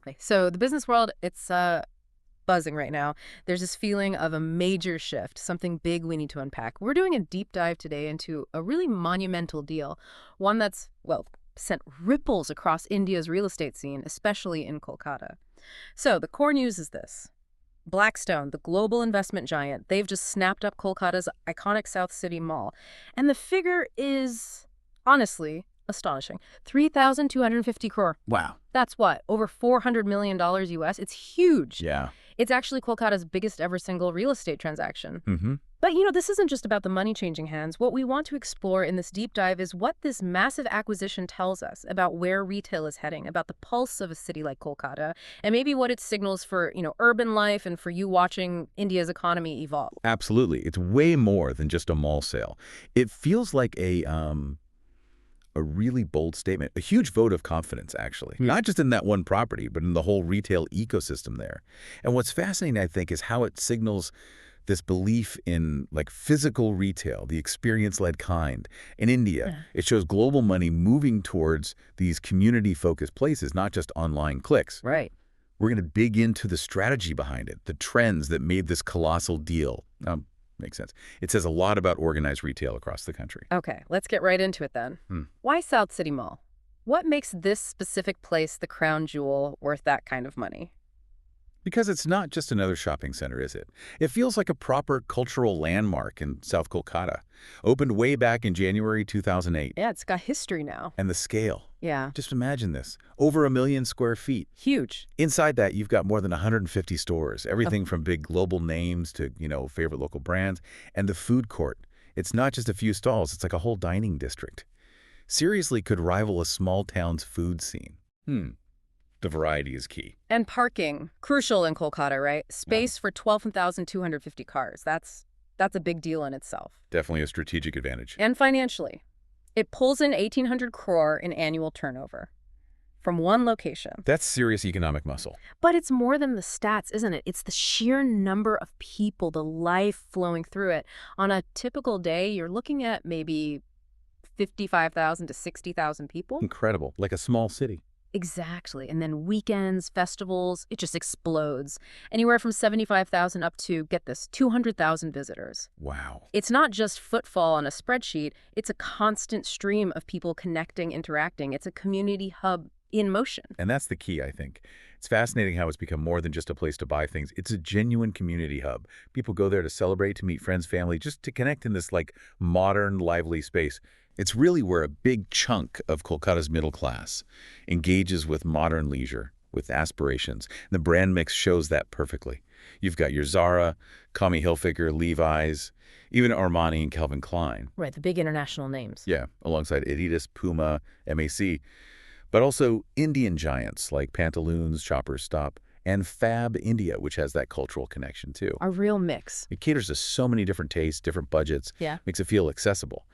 Exactly. So the business world, it's buzzing right now. There's this feeling of a major shift, something big we need to unpack. We're doing a deep dive today into a really monumental deal, one that's, well, sent ripples across India's real estate scene, especially in Kolkata. So the core news is this. Blackstone, the global investment giant, they've just snapped up Kolkata's iconic South City Mall. And the figure is, honestly, astonishing. 3,250 crore. Wow. That's what? Over $400 million US? It's huge. Yeah. It's actually Kolkata's biggest ever single real estate transaction. Mm-hmm. But, this isn't just about the money changing hands. What we want to explore in this deep dive is what this massive acquisition tells us about where retail is heading, about the pulse of a city like Kolkata, and maybe what it signals for, urban life and for you watching India's economy evolve. Absolutely. It's way more than just a mall sale. It feels like a really bold statement, a huge vote of confidence, actually. Not just in that one property, but in the whole retail ecosystem there. And what's fascinating, I think, is how it signals this belief in physical retail, the experience-led kind. In India, it shows global money moving towards these community-focused places, not just online clicks. Right. We're going to dig into the strategy behind it, the trends that made this colossal deal. Makes sense. It says a lot about organized retail across the country. Okay, let's get right into it then. Why South City Mall? What makes this specific place the crown jewel worth that kind of money? Because it's not just another shopping center, is it? It feels like a proper cultural landmark in South Kolkata. Opened way back in January 2008. Yeah, it's got history now. And the scale. Yeah. Just imagine this. Over 1 million square feet. Huge. Inside that, you've got more than 150 stores. Everything from big global names to, favorite local brands. And the food court. It's not just a few stalls. It's like a whole dining district. Seriously could rival a small town's food scene. The variety is key. And parking, crucial in Kolkata, right? Space for 12,250 cars. That's a big deal in itself. Definitely a strategic advantage. And financially, it pulls in 1,800 crore in annual turnover from one location. That's serious economic muscle. But it's more than the stats, isn't it? It's the sheer number of people, the life flowing through it. On a typical day, you're looking at maybe 55,000 to 60,000 people. Incredible. Like a small city. Exactly. And then weekends, festivals, it just explodes. Anywhere from 75,000 up to, get this, 200,000 visitors. Wow. It's not just footfall on a spreadsheet. It's a constant stream of people connecting, interacting. It's a community hub in motion. And that's the key, I think. It's fascinating how it's become more than just a place to buy things. It's a genuine community hub. People go there to celebrate, to meet friends, family, just to connect in this modern, lively space. It's really where a big chunk of Kolkata's middle class engages with modern leisure, with aspirations. And the brand mix shows that perfectly. You've got your Zara, Tommy Hilfiger, Levi's, even Armani and Calvin Klein. Right, the big international names. Yeah, alongside Adidas, Puma, MAC. But also Indian giants like Pantaloons, Shoppers Stop, and Fab India, which has that cultural connection too. A real mix. It caters to so many different tastes, different budgets. Yeah. Makes it feel accessible.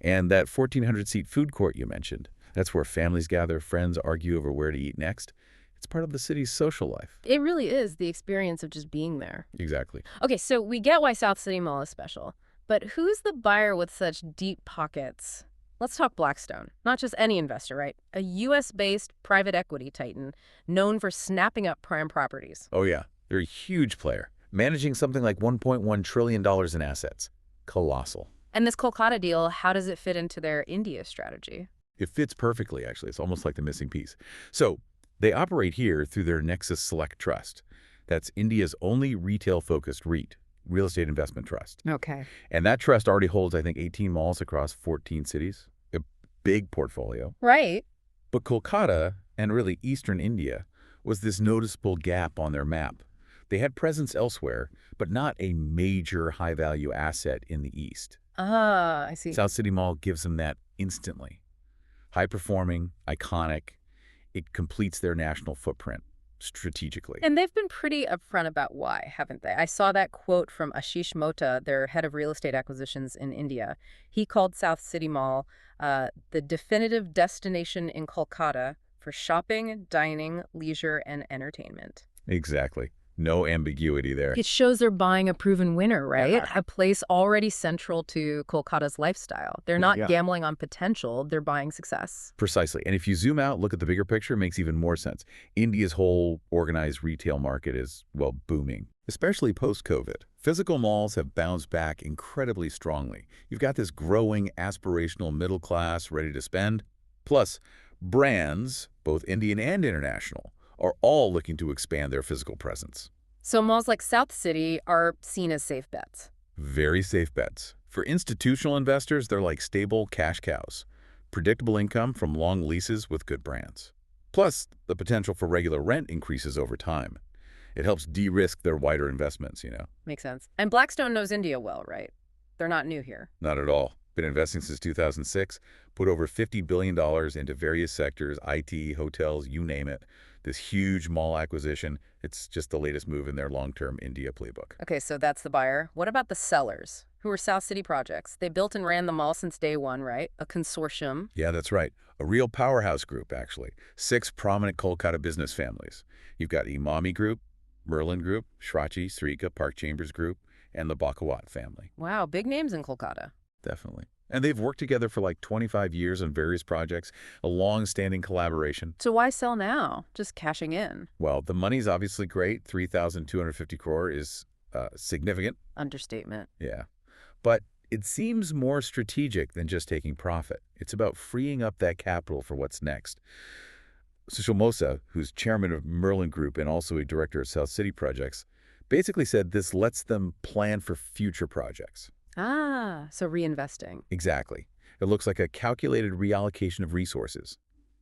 And that 1,400-seat food court you mentioned, that's where families gather, friends argue over where to eat next. It's part of the city's social life. It really is the experience of just being there. Exactly. Okay, so we get why South City Mall is special. But who's the buyer with such deep pockets? Let's talk Blackstone. Not just any investor, right? A U.S.-based private equity titan known for snapping up prime properties. Oh, yeah. They're a huge player, managing something like $1.1 trillion in assets. Colossal. And this Kolkata deal, how does it fit into their India strategy? It fits perfectly, actually. It's almost like the missing piece. So they operate here through their Nexus Select Trust. That's India's only retail-focused REIT, real estate investment trust. Okay. And that trust already holds, I think, 18 malls across 14 cities. A big portfolio. Right. But Kolkata, and really Eastern India, was this noticeable gap on their map. They had presence elsewhere, but not a major high-value asset in the East. Ah, I see. South City Mall gives them that instantly. High-performing, iconic. It completes their national footprint strategically. And they've been pretty upfront about why, haven't they? I saw that quote from Ashish Mota, their head of real estate acquisitions in India. He called South City Mall the definitive destination in Kolkata for shopping, dining, leisure, and entertainment. Exactly. No ambiguity there. It shows they're buying a proven winner, right? Yeah. A place already central to Kolkata's lifestyle. They're not Yeah. gambling on potential, they're buying success. Precisely. And if you zoom out, look at the bigger picture, it makes even more sense. India's whole organized retail market is, well, booming, especially post-COVID. Physical malls have bounced back incredibly strongly. You've got this growing aspirational middle class ready to spend. Plus, brands, both Indian and international, are all looking to expand their physical presence. So malls like South City are seen as safe bets. Very safe bets. For institutional investors, they're like stable cash cows. Predictable income from long leases with good brands. Plus, the potential for regular rent increases over time. It helps de-risk their wider investments, Makes sense. And Blackstone knows India well, right? They're not new here. Not at all. Been investing since 2006, put over $50 billion into various sectors, IT, hotels, you name it. This huge mall acquisition, it's just the latest move in their long-term India playbook. Okay, so that's the buyer. What about the sellers, who are South City projects? They built and ran the mall since day one, right? A consortium. Yeah, that's right. A real powerhouse group, actually. 6 prominent Kolkata business families. You've got Imami Group, Merlin Group, Shrachi, Srika, Park Chambers Group, and the Bakawat family. Wow, big names in Kolkata. Definitely. And they've worked together for like 25 years on various projects, a long-standing collaboration. So why sell now? Just cashing in. Well, the money's obviously great. 3,250 crore is significant. Understatement. Yeah. But it seems more strategic than just taking profit. It's about freeing up that capital for what's next. Sushil Mosa, who's chairman of Merlin Group and also a director of South City Projects, basically said this lets them plan for future projects. Ah, so reinvesting. Exactly. It looks like a calculated reallocation of resources,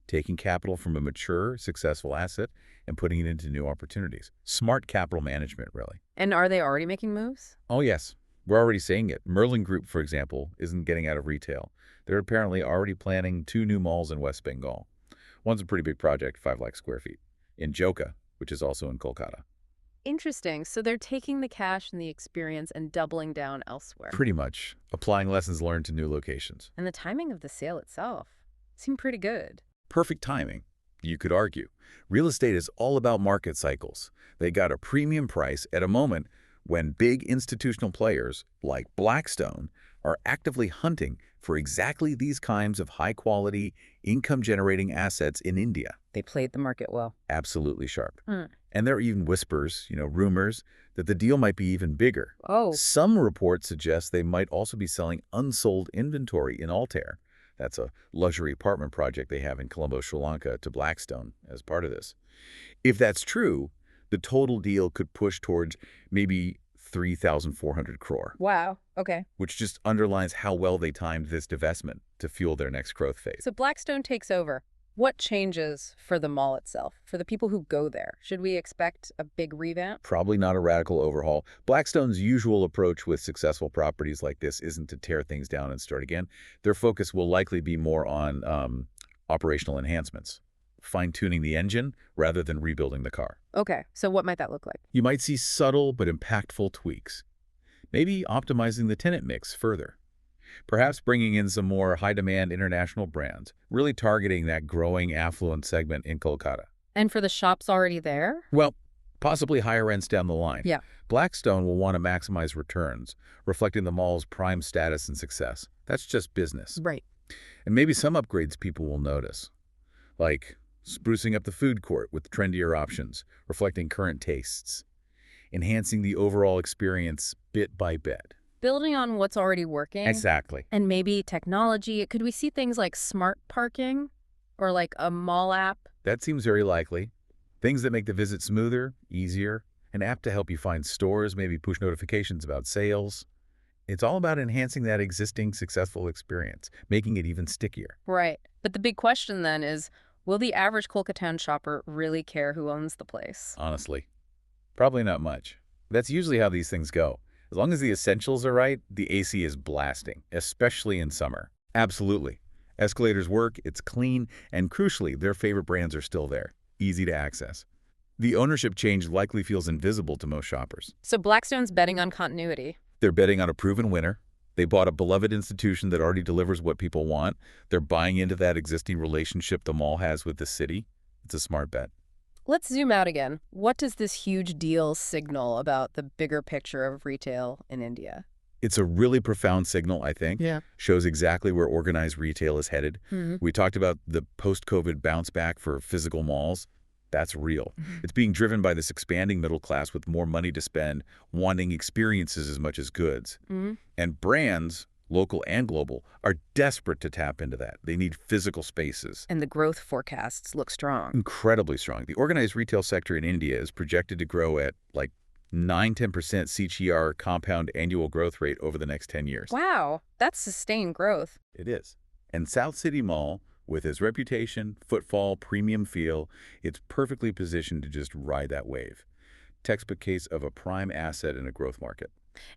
taking capital from a mature, successful asset and putting it into new opportunities. Smart capital management, really. And are they already making moves? Oh, yes. We're already seeing it. Merlin Group, for example, isn't getting out of retail. They're apparently already planning 2 new malls in West Bengal. One's a pretty big project, 5 lakh square feet, in Joka, which is also in Kolkata. Interesting. So they're taking the cash and the experience and doubling down elsewhere. Pretty much. Applying lessons learned to new locations. And the timing of the sale itself seemed pretty good. Perfect timing, you could argue. Real estate is all about market cycles. They got a premium price at a moment when big institutional players, like Blackstone, are actively hunting for exactly these kinds of high-quality, income-generating assets in India. They played the market well. Absolutely sharp. And there are even whispers, rumors, that the deal might be even bigger. Oh. Some reports suggest they might also be selling unsold inventory in Altair. That's a luxury apartment project they have in Colombo, Sri Lanka, to Blackstone as part of this. If that's true, the total deal could push towards maybe 3,400 crore. Wow. Okay. Which just underlines how well they timed this divestment to fuel their next growth phase. So Blackstone takes over. What changes for the mall itself, for the people who go there? Should we expect a big revamp? Probably not a radical overhaul. Blackstone's usual approach with successful properties like this isn't to tear things down and start again. Their focus will likely be more on operational enhancements, fine-tuning the engine rather than rebuilding the car. Okay, so what might that look like? You might see subtle but impactful tweaks. Maybe optimizing the tenant mix further. Perhaps bringing in some more high-demand international brands, really targeting that growing affluent segment in Kolkata. And for the shops already there? Well, possibly higher rents down the line. Yeah. Blackstone will want to maximize returns, reflecting the mall's prime status and success. That's just business. Right. And maybe some upgrades people will notice, like sprucing up the food court with trendier options, reflecting current tastes, enhancing the overall experience bit by bit. Building on what's already working. Exactly. And maybe technology. Could we see things like smart parking or like a mall app? That seems very likely. Things that make the visit smoother, easier, an app to help you find stores, maybe push notifications about sales. It's all about enhancing that existing successful experience, making it even stickier. Right. But the big question then is, will the average Kolkatan shopper really care who owns the place? Honestly, probably not much. That's usually how these things go. As long as the essentials are right, the AC is blasting, especially in summer. Absolutely. Escalators work, it's clean, and crucially, their favorite brands are still there, easy to access. The ownership change likely feels invisible to most shoppers. So Blackstone's betting on continuity. They're betting on a proven winner. They bought a beloved institution that already delivers what people want. They're buying into that existing relationship the mall has with the city. It's a smart bet. Let's zoom out again. What does this huge deal signal about the bigger picture of retail in India? It's a really profound signal, I think. Yeah. Shows exactly where organized retail is headed. Hmm. We talked about the post-COVID bounce back for physical malls. That's real. Hmm. It's being driven by this expanding middle class with more money to spend, wanting experiences as much as goods. Hmm. And brands, local and global, are desperate to tap into that. They need physical spaces. And the growth forecasts look strong. Incredibly strong. The organized retail sector in India is projected to grow at like 9–10% CGR compound annual growth rate over the next 10 years. Wow, that's sustained growth. It is. And South City Mall, with its reputation, footfall, premium feel, it's perfectly positioned to just ride that wave. Textbook case of a prime asset in a growth market.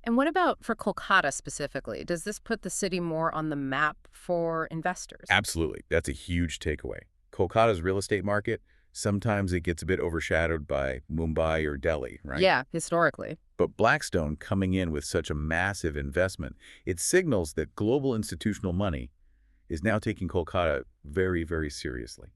And what about for Kolkata specifically? Does this put the city more on the map for investors? Absolutely. That's a huge takeaway. Kolkata's real estate market, sometimes it gets a bit overshadowed by Mumbai or Delhi, right? Yeah, historically. But Blackstone coming in with such a massive investment, it signals that global institutional money is now taking Kolkata very, very seriously.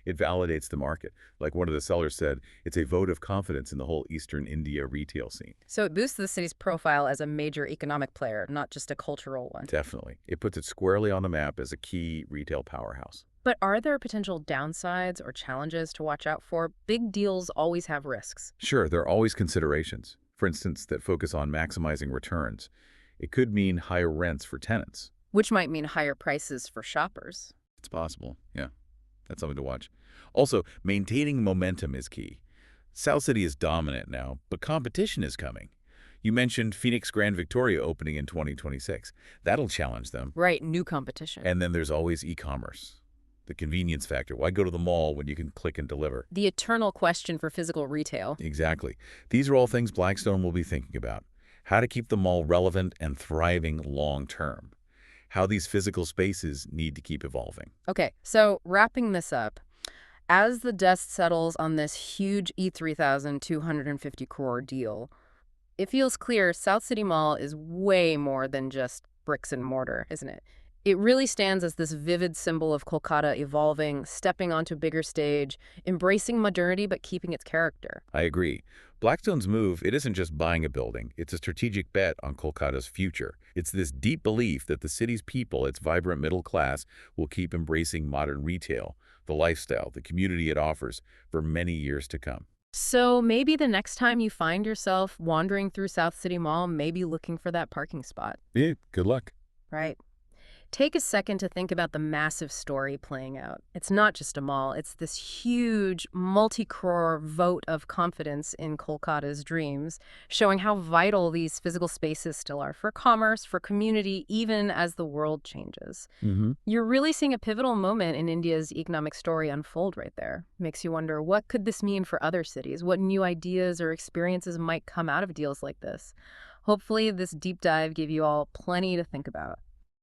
It validates the market. Like one of the sellers said, it's a vote of confidence in the whole Eastern India retail scene. So it boosts the city's profile as a major economic player, not just a cultural one. Definitely. It puts it squarely on the map as a key retail powerhouse. But are there potential downsides or challenges to watch out for? Big deals always have risks. Sure, there are always considerations, for instance, that focus on maximizing returns. It could mean higher rents for tenants. Which might mean higher prices for shoppers. It's possible, yeah. That's something to watch. Also, maintaining momentum is key. South City is dominant now, but competition is coming. You mentioned Phoenix Grand Victoria opening in 2026. That'll challenge them. Right, new competition. And then there's always e-commerce. The convenience factor. Why go to the mall when you can click and deliver? The eternal question for physical retail. Exactly. These are all things Blackstone will be thinking about. How to keep the mall relevant and thriving long term. How these physical spaces need to keep evolving. Okay, so wrapping this up, as the dust settles on this huge E3,250 crore deal, it feels clear South City Mall is way more than just bricks and mortar, isn't it? It really stands as this vivid symbol of Kolkata evolving, stepping onto a bigger stage, embracing modernity but keeping its character. I agree. Blackstone's move, it isn't just buying a building. It's a strategic bet on Kolkata's future. It's this deep belief that the city's people, its vibrant middle class, will keep embracing modern retail, the lifestyle, the community it offers for many years to come. So maybe the next time you find yourself wandering through South City Mall, maybe looking for that parking spot. Yeah, good luck. Right. Take a second to think about the massive story playing out. It's not just a mall, it's this huge, multi-crore vote of confidence in Kolkata's dreams, showing how vital these physical spaces still are for commerce, for community, even as the world changes. You're really seeing a pivotal moment in India's economic story unfold right there. Makes you wonder, what could this mean for other cities? What new ideas or experiences might come out of deals like this? Hopefully, this deep dive gave you all plenty to think about.